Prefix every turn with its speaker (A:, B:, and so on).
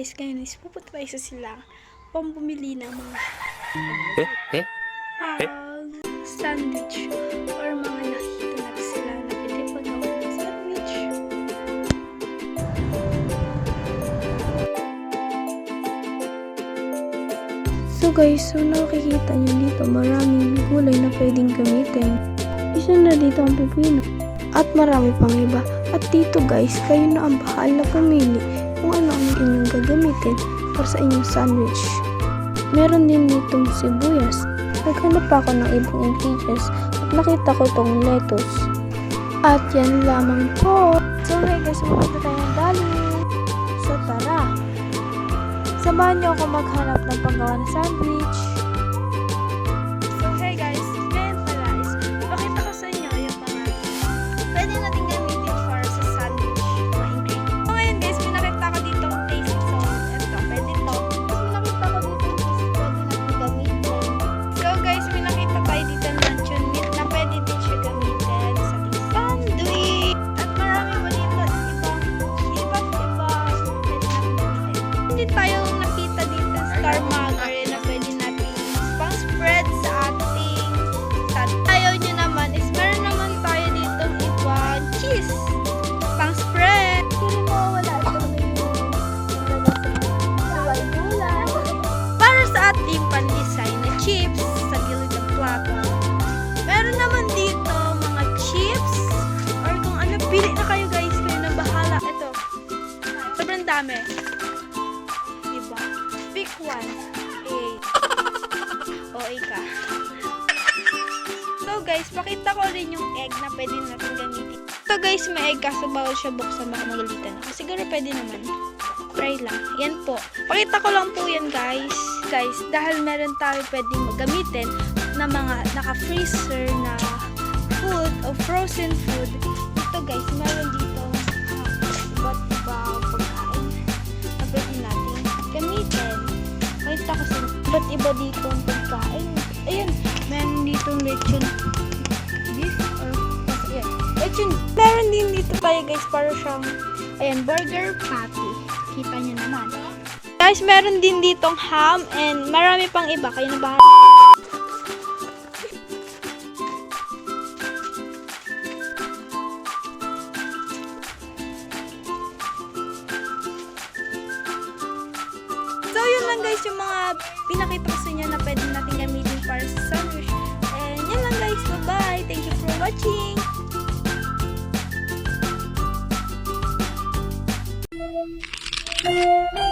A: guys, ngayon is pupunta tayo sa sila pambumili ng mga sandwich or mga nakikita natin sila na pwede pagawa ng sandwich. So guys, so nakikita nyo dito maraming gulay na pwedeng gamitin. Isa na dito ang pipino at marami pang iba. At dito guys, kayo na ang bahala pumili kung ano ang inyong gagamitin para sa inyong sandwich. Meron din ditong sibuyas. Naghanap ako ng ibang ingredients at nakita ko tong lettuce. At yan lamang po. So hey guys, pumunta tayo ng dali. So tara, samahan niyo ako maghanap ng panggawa ng sandwich. So hey guys, ngayon pala is ipakita ko sa inyo yung mga pwede natin gamitin para sa sandwich, mga ingredients. So ngayon guys, may nakita ko dito ang taste. So eto, pwede to. Tapos may nakita ko dito is pwede natin gamitin. So guys, may nakita tayo dito ng luncheon meat na pwede din siya gamitin sa ating sandwich. At marami pa dito iba't iba pwede natin gamitin. Hindi tayong nakita dito star margarine na pwede natin pang spread sa ating sandwich. Ayaw nyo naman is meron naman tayo dito ibang cheese pang spread. Hindi mo wala ito para sa ating pan-design na chips sa gilid ng plato. Meron naman dito mga chips or kung ano, pili na kayo guys, kayo na bahala. Ito, sobrang dami. Diba? Pick one. O ka. So guys, pakita ko rin yung egg na pwede natin gamitin. So guys, may egg kaso bawal siya buksan, baka magalitan ako. Siguro pwede naman. Try lang. Yan po. Pakita ko lang po yan guys. Guys, dahil meron tayo pwedeng gamitin na mga naka-freezer na food o frozen food. Ito guys, meron dito iba't ibang pagkain na pwede natin gamitin. Pakita ko sa iba't iba dito ang pagkain. Ayan, meron ditong lechon beef or ayan, lechon. Meron din dito tayo guys para siyang ayan, burger patty. Kita nyo naman. Guys, meron din ditong ham and marami pang iba. Kayo na bahala. So, yun lang guys yung mga pinakita ko sa inyo na pwede natin gamitin para sa sandwich. And yun lang guys. Bye-bye. Thank you for watching.
B: Yeah.